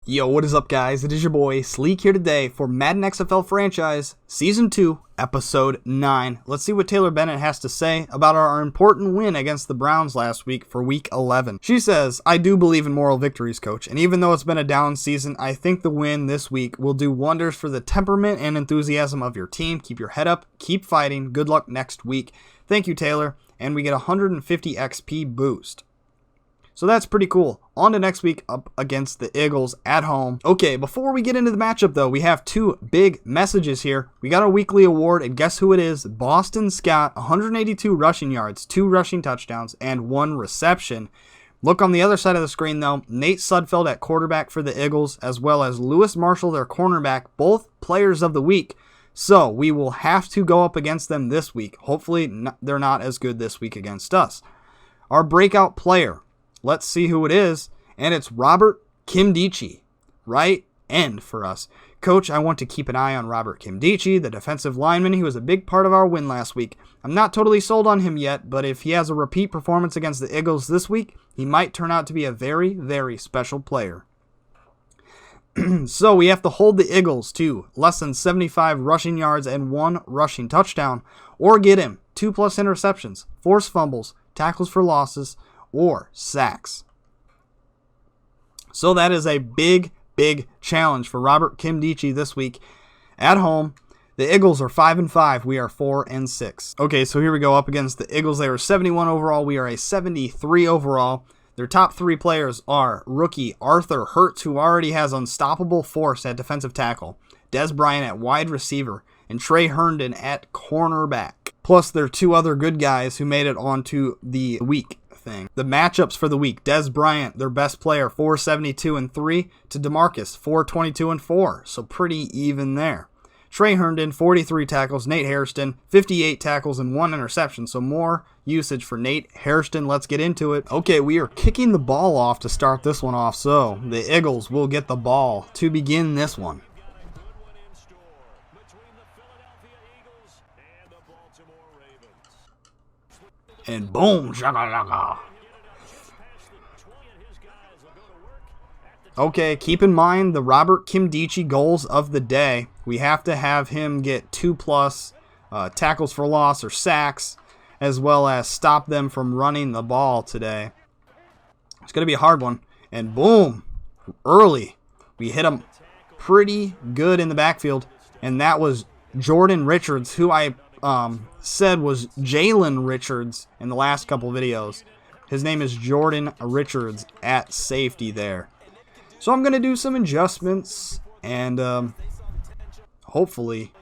Yo, what is up, guys? It is your boy, Sleek, here today for Madden XFL Franchise, Season 2, Episode 9. Let's see what Taylor Bennett has to say about our important win against the Browns last week for Week 11. She says, "I do believe in moral victories, Coach, and even though it's been a down season, I think the win this week will do wonders for the temperament and enthusiasm of your team. Keep your head up, keep fighting. Good luck next week. Thank you, Taylor." And we get a 150 XP boost. So that's pretty cool. On to next week up against the Eagles at home. Okay, before we get into the matchup though, we have two big messages here. We got our weekly award, and guess who it is? Boston Scott, 182 rushing yards, 2 rushing touchdowns, and 1 reception. Look on the other side of the screen though, Nate Sudfeld at quarterback for the Eagles, as well as Lewis Marshall, their cornerback, both players of the week. So we will have to go up against them this week. Hopefully they're not as good this week against us. Our breakout player. Let's see who it is, and it's Robert Nkemdiche, right end for us. Coach, I want to keep an eye on Robert Nkemdiche, the defensive lineman. He was a big part of our win last week. I'm not totally sold on him yet, but if he has a repeat performance against the Eagles this week, he might turn out to be a very, very special player. So we have to hold the Eagles to less than 75 rushing yards and 1 rushing touchdown, or get him 2+ interceptions, forced fumbles, tackles for losses, or sacks. So that is a big, big challenge for Robert Nkemdiche this week at home. The Eagles are 5-5. We are 4-6. Okay, so here we go up against the Eagles. They were 71 overall. We are a 73 overall. Their top 3 players are rookie Arthur Hurts, who already has unstoppable force at defensive tackle, Dez Bryant at wide receiver, and Trey Herndon at cornerback. Plus, there are 2 other good guys who made it onto the week thing. The matchups for the week: Dez Bryant, their best player, 472 and 3, to DeMarcus, 422 and 4. So pretty even there. Trey Herndon, 43 tackles. Nate Hairston, 58 tackles and 1 interception. So more usage for Nate Hairston. Let's get into it. Okay, we are kicking the ball off to start this one off. So the Eagles will get the ball to begin this one. And boom, shakalaka. Okay, keep in mind the Robert Nkemdiche goals of the day. We have to have him get 2+ tackles for loss or sacks, as well as stop them from running the ball today. It's going to be a hard one. And boom, early. We hit him pretty good in the backfield, and that was Jordan Richards, who I said was Jalen Richards in the last couple videos. His name is Jordan Richards at safety there. So I'm going to do some adjustments, and hopefully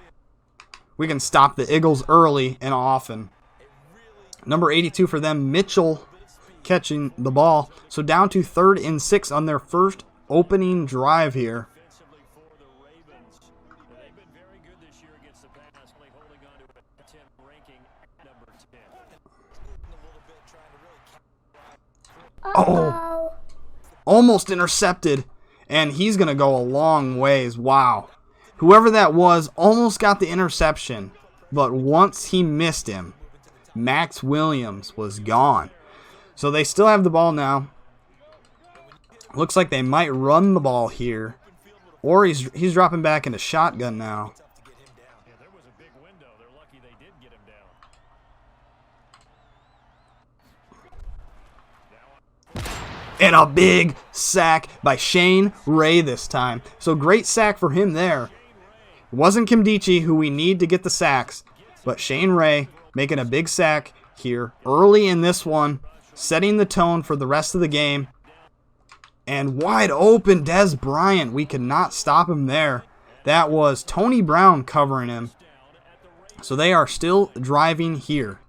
we can stop the Eagles early and often. Number 82 for them, Mitchell, catching the ball. So down to 3rd and 6 on their first opening drive here. Oh, almost intercepted, and he's going to go a long ways. Wow. Whoever that was almost got the interception, but once he missed him, Max Williams was gone. So they still have the ball now. Looks like they might run the ball here, or he's dropping back into shotgun now. And a big sack by Shane Ray this time. So great sack for him there. It wasn't Nkemdiche who we need to get the sacks, but Shane Ray making a big sack here early in this one, setting the tone for the rest of the game. And wide open Dez Bryant. We could not stop him there. That was Tony Brown covering him. So they are still driving here.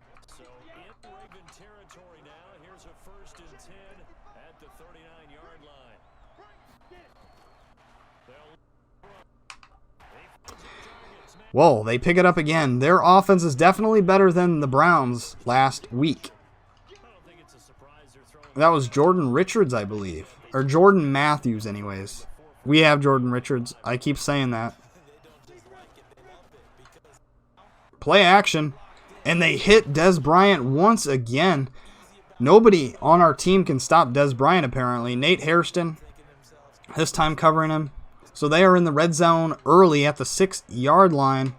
Whoa, they pick it up again. Their offense is definitely better than the Browns last week. That was Jordan Richards, I believe. Or Jordan Matthews, anyways. We have Jordan Richards. I keep saying that. Play action. And they hit Dez Bryant once again. Nobody on our team can stop Dez Bryant, apparently. Nate Hairston This time covering him. So they are in the red zone early at the 6-yard line.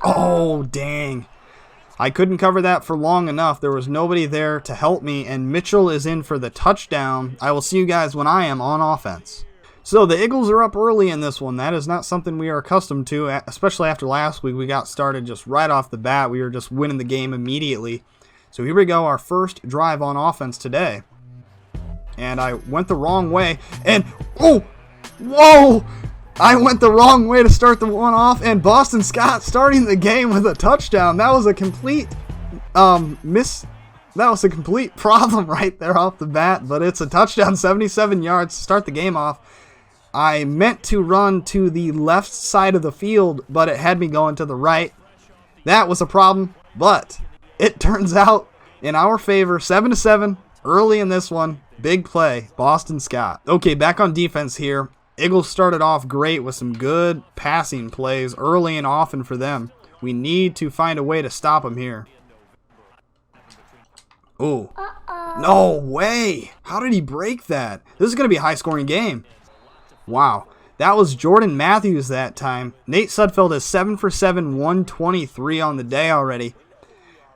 Oh, dang. I couldn't cover that for long enough. There was nobody there to help me, and Mitchell is in for the touchdown. I will see you guys when I am on offense. So the Eagles are up early in this one. That is not something we are accustomed to, especially after last week. We got started just right off the bat. We were just winning the game immediately. So here we go, our first drive on offense today. And I went the wrong way. And, oh, whoa! I went the wrong way to start the one off, and Boston Scott starting the game with a touchdown. That was a complete That was a complete problem right there off the bat, but it's a touchdown, 77 yards to start the game off. I meant to run to the left side of the field, but it had me going to the right. That was a problem, but it turns out in our favor, 7-7 early in this one. Big play, Boston Scott. Okay, back on defense here. Eagles started off great with some good passing plays early and often for them. We need to find a way to stop them here. Oh, no way. How did he break that? This is going to be a high-scoring game. Wow. That was Jordan Matthews that time. Nate Sudfeld is 7 for 7, 123 on the day already.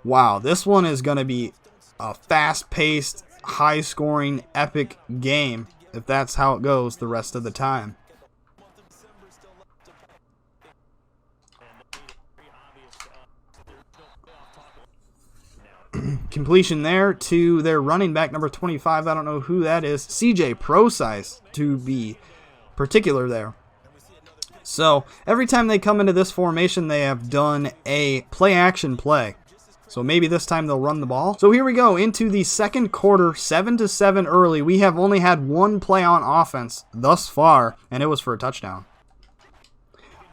Wow, this one is going to be a fast-paced, high-scoring, epic game if that's how it goes the rest of the time. Completion there to their running back, number 25. I don't know who that is. CJ Procise, to be particular there. So every time they come into this formation, they have done a play-action play. So maybe this time they'll run the ball. So here we go into the second quarter, 7-7 early. We have only had one play on offense thus far, and it was for a touchdown.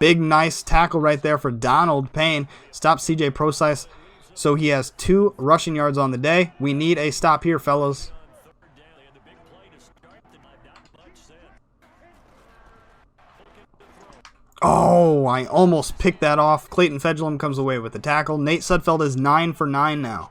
Big, nice tackle right there for Donald Payne. Stops CJ Procise. So he has 2 rushing yards on the day. We need a stop here, fellas. Oh, I almost picked that off. Clayton Fedulum comes away with the tackle. Nate Sudfeld is 9 for 9 now.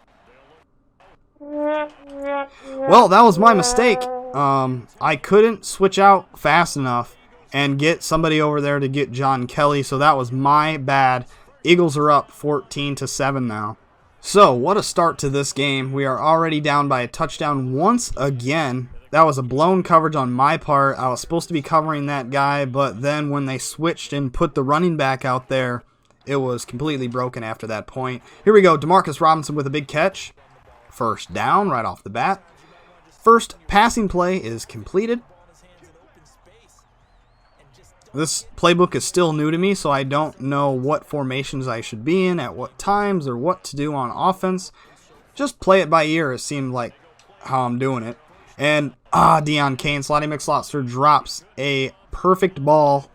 Well, that was my mistake. I couldn't switch out fast enough and get somebody over there to get John Kelly, so that was my bad. Eagles are up 14-7 now. So, what a start to this game. We are already down by a touchdown once again. That was a blown coverage on my part. I was supposed to be covering that guy, but then when they switched and put the running back out there, it was completely broken after that point. Here we go, Demarcus Robinson with a big catch. First down right off the bat. First passing play is completed. This playbook is still new to me, so I don't know what formations I should be in at what times or what to do on offense. Just play it by ear, it seemed like how I'm doing it. And, Deion Kane, Slotty McSlotster drops a perfect ball.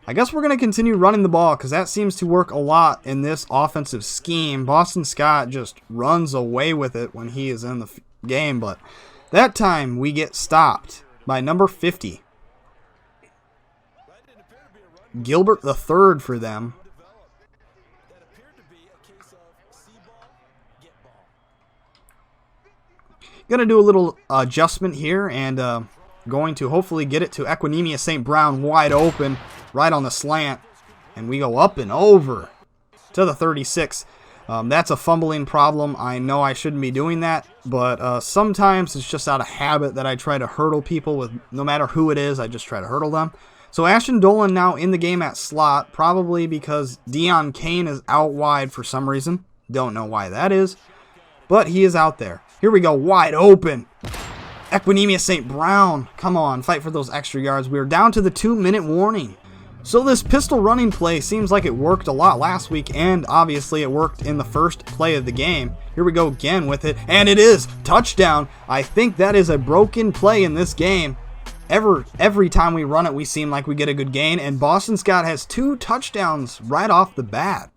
I guess we're going to continue running the ball because that seems to work a lot in this offensive scheme. Boston Scott just runs away with it when he is in the game, but that time we get stopped by number 50. Gilbert the third for them. Going to do a little adjustment here and going to hopefully get it to Equinemius St. Brown wide open right on the slant. And we go up and over to the 36. That's a fumbling problem. I know I shouldn't be doing that, but sometimes it's just out of habit that I try to hurdle people with no matter who it is. I just try to hurdle them. So Ashton Dolan now in the game at slot, probably because Deion Kane is out wide for some reason. Don't know why that is, but he is out there. Here we go, wide open. Equinemius St. Brown, come on, fight for those extra yards. We are down to the 2-minute warning. So this pistol running play seems like it worked a lot last week, and obviously it worked in the first play of the game. Here we go again with it, and it is touchdown. I think that is a broken play in this game. Every time we run it, we seem like we get a good gain, and Boston Scott has 2 touchdowns right off the bat.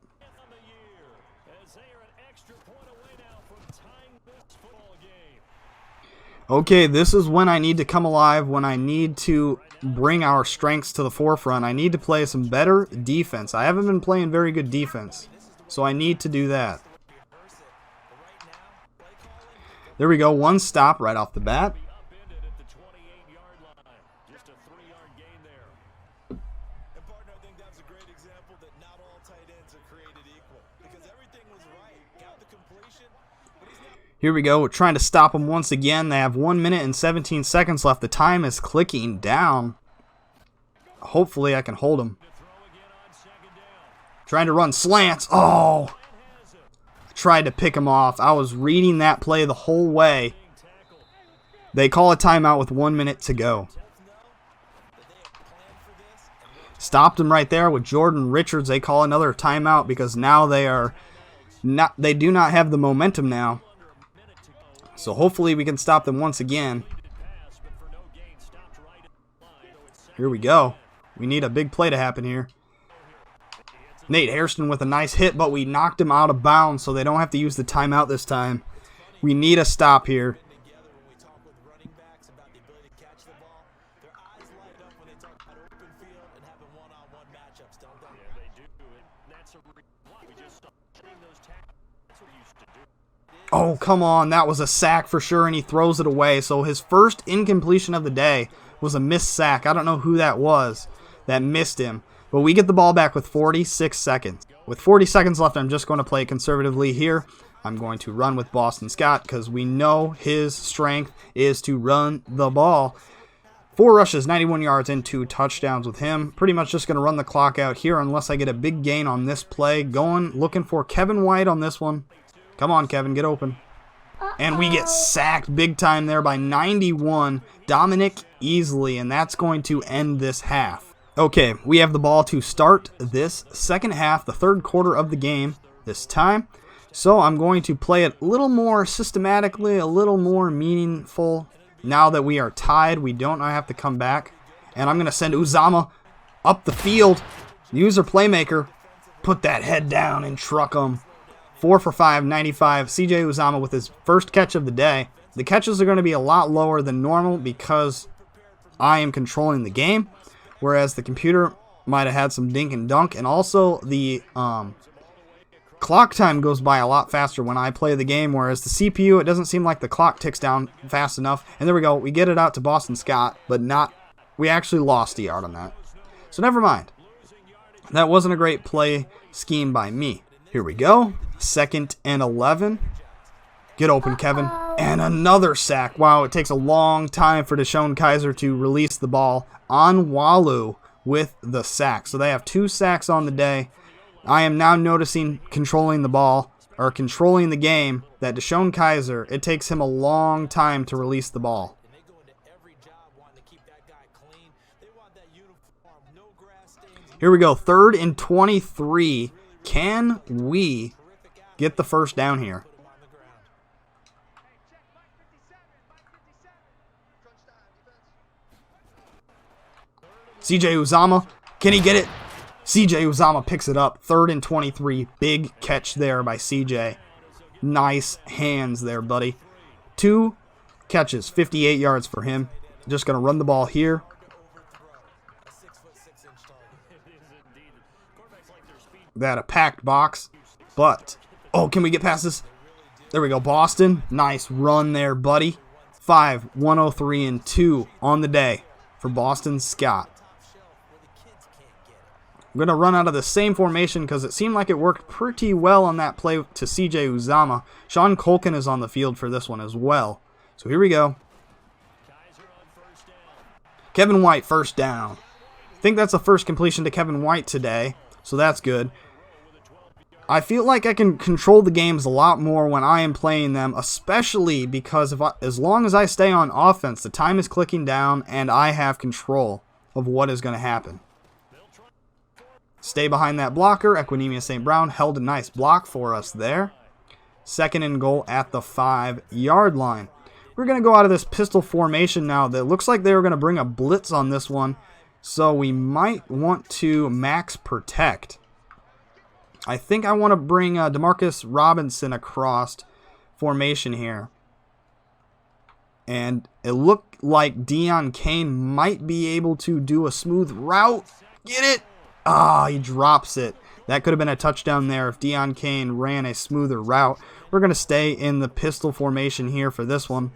Okay, this is when I need to come alive, when I need to bring our strengths to the forefront. I need to play some better defense. I haven't been playing very good defense, so I need to do that. There we go, one stop right off the bat. Here we go. We're trying to stop them once again. They have 1 minute and 17 seconds left. The time is clicking down. Hopefully I can hold them. Trying to run slants. Oh! Tried to pick him off. I was reading that play the whole way. They call a timeout with 1 minute to go. Stopped him right there with Jordan Richards. They call another timeout because now they do not have the momentum now. So hopefully we can stop them once again. Here we go. We need a big play to happen here. Nate Hairston with a nice hit, but we knocked him out of bounds, so they don't have to use the timeout this time. We need a stop here. Oh, come on. That was a sack for sure, and he throws it away. So his first incompletion of the day was a missed sack. I don't know who that was that missed him. But we get the ball back with 46 seconds. With 40 seconds left, I'm just going to play conservatively here. I'm going to run with Boston Scott because we know his strength is to run the ball. 4 rushes, 91 yards, and 2 touchdowns with him. Pretty much just going to run the clock out here unless I get a big gain on this play. Looking for Kevin White on this one. Come on, Kevin, get open. And we get sacked big time there by 91, Dominic Easley, and that's going to end this half. Okay, we have the ball to start this second half, the third quarter of the game this time. So I'm going to play it a little more systematically, a little more meaningful. Now that we are tied, we don't have to come back. And I'm going to send Uzama up the field. User playmaker, put that head down and truck him. 4 for 5, 95. CJ Uzama with his first catch of the day. The catches are going to be a lot lower than normal because I am controlling the game, whereas the computer might have had some dink and dunk, and also the clock time goes by a lot faster when I play the game, whereas the CPU, it doesn't seem like the clock ticks down fast enough. And there we go. We get it out to Boston Scott, but we actually lost a yard on that. So never mind. That wasn't a great play scheme by me. Here we go. 2nd and 11. Get open, Kevin. And another sack. Wow, it takes a long time for DeShone Kizer to release the ball on Walu with the sack. So they have 2 sacks on the day. I am now noticing controlling the ball, or controlling the game, that DeShone Kizer, it takes him a long time to release the ball. Here we go, 3rd and 23. Can we get the first down here? CJ Uzama, can he get it? CJ Uzama picks it up. 3rd and 23. Big catch there by CJ. Nice hands there, buddy. 2 catches, 58 yards for him. Just going to run the ball here. That a packed box, but oh, can we get past this? There we go, Boston. Nice run there, buddy. 5, 103, and 2 on the day for Boston Scott. I'm going to run out of the same formation because it seemed like it worked pretty well on that play to CJ Uzama. Sean Colkin is on the field for this one as well. So here we go. Kevin White, first down. I think that's the first completion to Kevin White today, so that's good. I feel like I can control the games a lot more when I am playing them, especially because as long as I stay on offense, the time is clicking down and I have control of what is going to happen. Stay behind that blocker. Equinemius St. Brown held a nice block for us there. 2nd and goal at the 5-yard line. We're going to go out of this pistol formation now. That looks like they were going to bring a blitz on this one, so we might want to max protect. I think I want to bring Demarcus Robinson across formation here. And it looked like Deion Kane might be able to do a smooth route. Get it? Ah, he drops it. That could have been a touchdown there if Deion Kane ran a smoother route. We're going to stay in the pistol formation here for this one.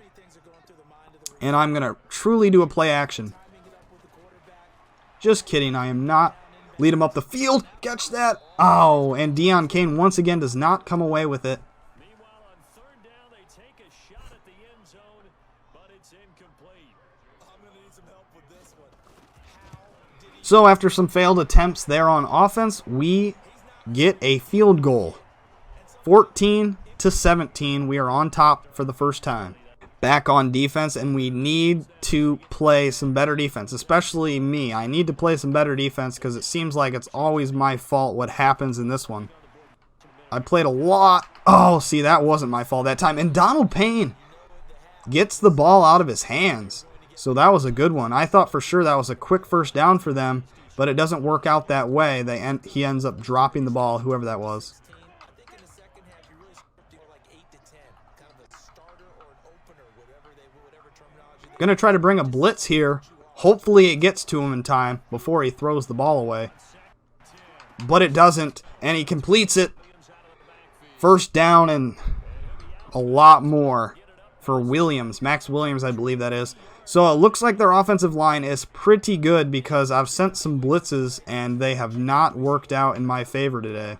And I'm going to truly do a play action. Just kidding, I am not. Lead him up the field. Catch that. Oh, and Deion Kane once again does not come away with it. So after some failed attempts there on offense, we get a field goal. 14-17. We are on top for the first time. Back on defense, and we need to play some better defense, especially me. I need to play some better defense because it seems like it's always my fault what happens in this one. I played a lot. Oh, see, that wasn't my fault that time. And Donald Payne gets the ball out of his hands. So that was a good one. I thought for sure that was a quick first down for them, but it doesn't work out that way. He ends up dropping the ball, whoever that was. Going to try to bring a blitz here. Hopefully it gets to him in time before he throws the ball away. But it doesn't, and he completes it. First down and a lot more for Williams. Max Williams, I believe that is. So it looks like their offensive line is pretty good because I've sent some blitzes and they have not worked out in my favor today.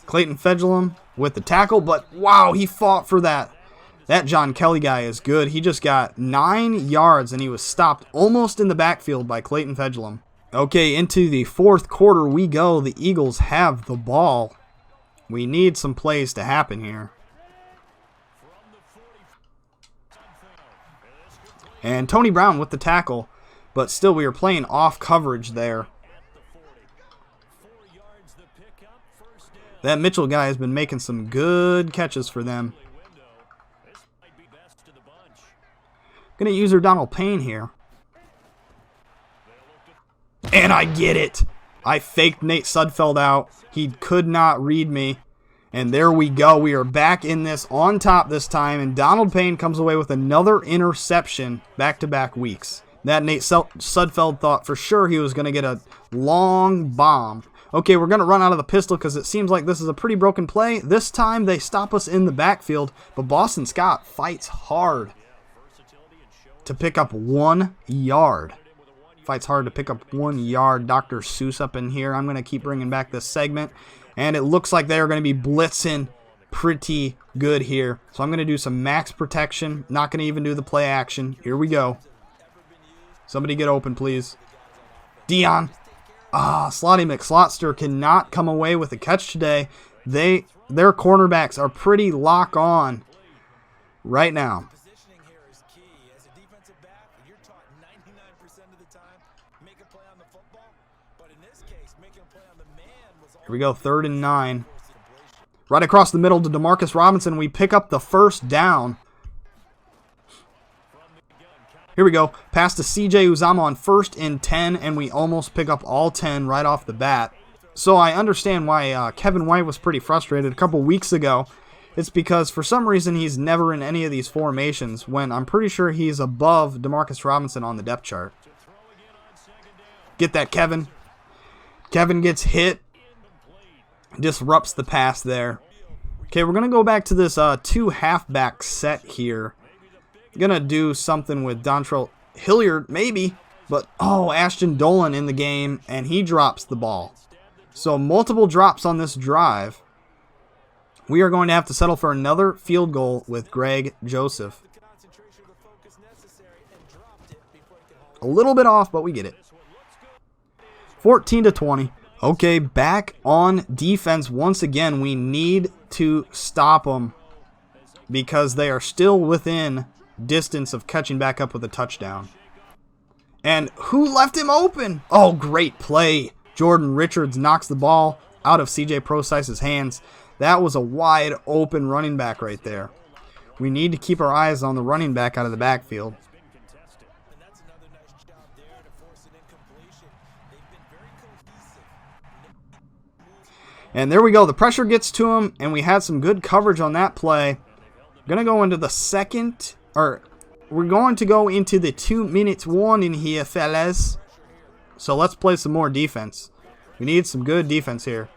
Clayton Fedulum with the tackle, but wow, he fought for that. That John Kelly guy is good. He just got 9 yards and he was stopped almost in the backfield by Clayton Fedulum. Okay, into the fourth quarter we go. The Eagles have the ball. We need some plays to happen here. And Tony Brown with the tackle, but still we are playing off coverage there. That Mitchell guy has been making some good catches for them. Going to use her Donald Payne here. And I get it. I faked Nate Sudfeld out. He could not read me. And there we go. We are back in this on top this time. And Donald Payne comes away with another interception back-to-back weeks. That Nate Sudfeld thought for sure he was going to get a long bomb. Okay, we're going to run out of the pistol because it seems like this is a pretty broken play. This time they stop us in the backfield. But Boston Scott fights hard to pick up 1 yard. Fights hard to pick up 1 yard. Dr. Seuss up in here. I'm going to keep bringing back this segment. And it looks like they're going to be blitzing pretty good here. So I'm going to do some max protection. Not going to even do the play action. Here we go. Somebody get open, please. Dion. Slotty McSlotster cannot come away with a catch today. Their cornerbacks are pretty lock on right now. Here we go, 3rd and 9. Right across the middle to Demarcus Robinson. We pick up the first down. Here we go. Pass to CJ Uzama on 1st and 10, and we almost pick up all 10 right off the bat. So I understand why Kevin White was pretty frustrated a couple weeks ago. It's because for some reason he's never in any of these formations when I'm pretty sure he's above Demarcus Robinson on the depth chart. Get that, Kevin. Kevin gets hit. Disrupts the pass there. Okay, we're going to go back to this 2 halfback set here. Going to do something with Dontrell Hilliard, maybe. But, Ashton Dolan in the game, and he drops the ball. So, multiple drops on this drive. We are going to have to settle for another field goal with Greg Joseph. A little bit off, but we get it. 14-20. Okay, back on defense once again. We need to stop them because they are still within distance of catching back up with a touchdown. And who left him open? Oh, great play. Jordan Richards knocks the ball out of CJ Prosice's hands. That was a wide open running back right there. We need to keep our eyes on the running back out of the backfield. And there we go. The pressure gets to him, and we had some good coverage on that play. Going to go into the second, or we're going to go into the 2-minute warning here, fellas. So let's play some more defense. We need some good defense here.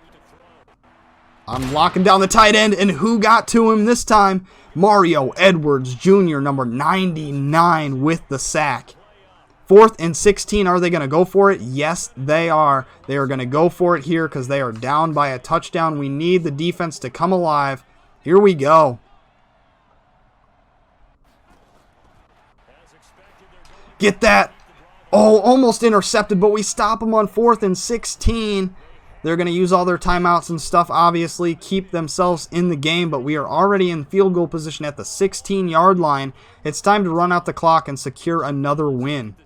I'm locking down the tight end, and who got to him this time? Mario Edwards Jr., number 99, with the sack. 4th and 16. Are they going to go for it? Yes, they are. They are going to go for it here because they are down by a touchdown. We need the defense to come alive. Here we go. Get that. Oh, almost intercepted, but we stop them on 4th and 16. They're going to use all their timeouts and stuff, obviously, keep themselves in the game, but we are already in field goal position at the 16-yard line. It's time to run out the clock and secure another win.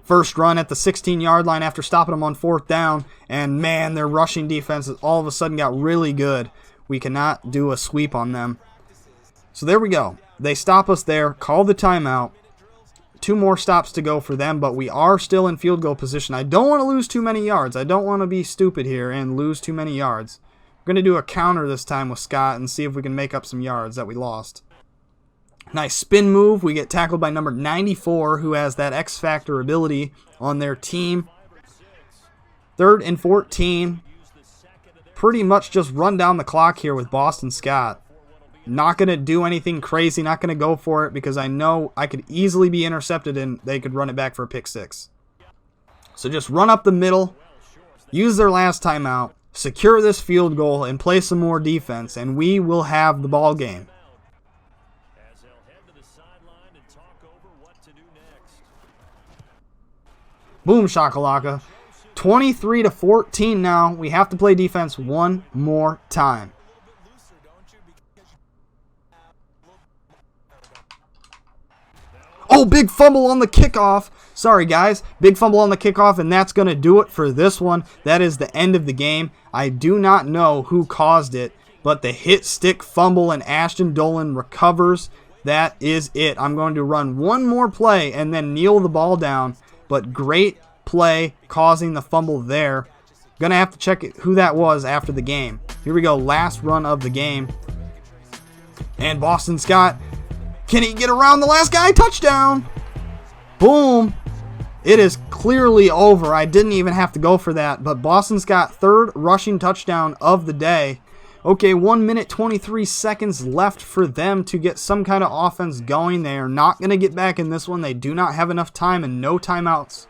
First run at the 16-yard line after stopping them on 4th down, and man, their rushing defense all of a sudden got really good. We cannot do a sweep on them. So there we go. They stop us there, call the timeout. 2 more stops to go for them, but we are still in field goal position. I don't want to lose too many yards. I don't want to be stupid here and lose too many yards. We're going to do a counter this time with Scott and see if we can make up some yards that we lost. Nice spin move. We get tackled by number 94, who has that X Factor ability on their team. 3rd and 14. Pretty much just run down the clock here with Boston Scott. Not going to do anything crazy, not going to go for it because I know I could easily be intercepted and they could run it back for a pick 6. So just run up the middle, use their last timeout, secure this field goal, and play some more defense, and we will have the ball game. Boom shakalaka. 23-14 now. We have to play defense one more time. Oh, big fumble on the kickoff. Sorry, guys. Big fumble on the kickoff, and that's going to do it for this one. That is the end of the game. I do not know who caused it, but the hit stick fumble, and Ashton Dolan recovers. That is it. I'm going to run one more play and then kneel the ball down, but great play causing the fumble there. Going to have to check who that was after the game. Here we go. Last run of the game. And Boston Scott. Can he get around the last guy? Touchdown! Boom! It is clearly over. I didn't even have to go for that, but Boston Scott, 3rd rushing touchdown of the day. Okay, 1 minute 23 seconds left for them to get some kind of offense going. They are not going to get back in this one. They do not have enough time and no timeouts.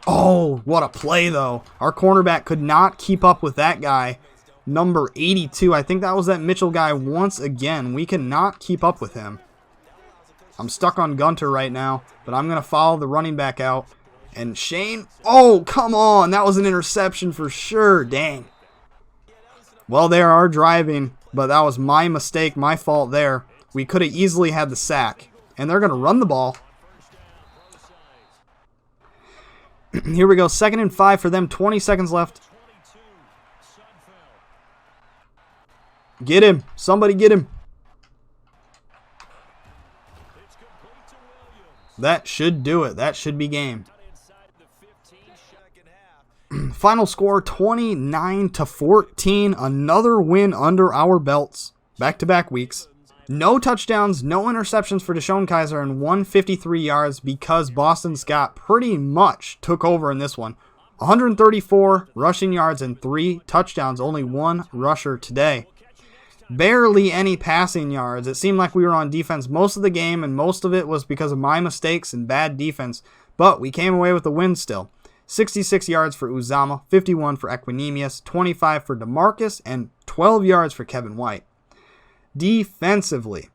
Oh, what a play, though. Our cornerback could not keep up with that guy. Number 82. I think that was that Mitchell guy once again. We cannot keep up with him. I'm stuck on Gunter right now, but I'm going to follow the running back out. And Shane. Oh, come on. That was an interception for sure. Dang. Well, they are driving, but that was my mistake, my fault there. We could have easily had the sack. And they're going to run the ball. Here we go. 2nd and 5 for them. 20 seconds left. Get him. Somebody get him. That should do it. That should be game. Final score 29-14. Another win under our belts. Back-to-back weeks. No touchdowns, no interceptions for Deshaun Kaiser, and 153 yards because Boston Scott pretty much took over in this one. 134 rushing yards and 3 touchdowns. Only 1 rusher today. Barely any passing yards. It seemed like we were on defense most of the game, and most of it was because of my mistakes and bad defense. But we came away with a win still. 66 yards for Uzama, 51 for Equinemius, 25 for DeMarcus, and 12 yards for Kevin White. Defensively,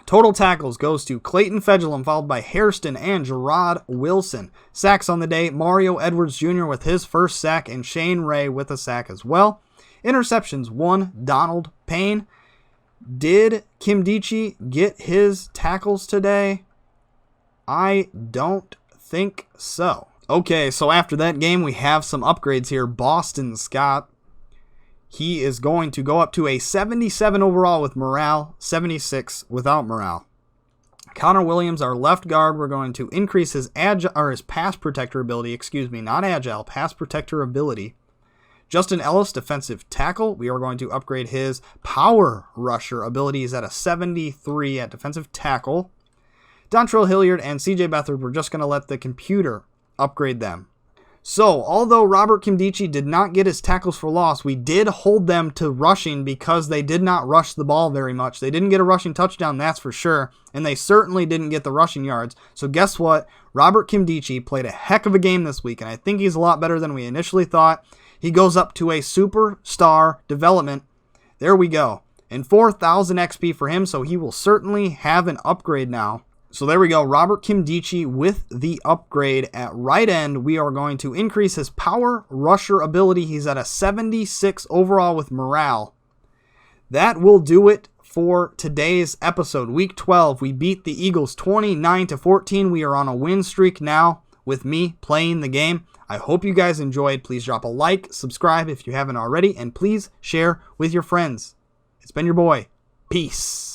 total tackles goes to Clayton Fedulum, followed by Hairston and Gerard Wilson. Sacks on the day, Mario Edwards Jr. with his first sack, and Shane Ray with a sack as well. Interceptions, 1, Donald Payne. Did Kimdichie get his tackles today? I don't think so. Okay, so after that game, we have some upgrades here. Boston Scott. He is going to go up to a 77 overall with morale, 76 without morale. Connor Williams, our left guard, we're going to increase his pass protector ability, not agile, pass protector ability. Justin Ellis, defensive tackle, we are going to upgrade his power rusher ability. He's at a 73 at defensive tackle. Dontrell Hilliard and CJ Beathard, we're just going to let the computer upgrade them. So, although Robert Kimdichie did not get his tackles for loss, we did hold them to rushing because they did not rush the ball very much. They didn't get a rushing touchdown, that's for sure, and they certainly didn't get the rushing yards. So guess what? Robert Kimdichie played a heck of a game this week, and I think he's a lot better than we initially thought. He goes up to a superstar development. There we go. And 4,000 XP for him, so he will certainly have an upgrade now. So there we go, Robert Kimdichie with the upgrade at right end. We are going to increase his power rusher ability. He's at a 76 overall with morale. That will do it for today's episode. Week 12, we beat the Eagles 29-14. We are on a win streak now with me playing the game. I hope you guys enjoyed. Please drop a like, subscribe if you haven't already, and please share with your friends. It's been your boy. Peace.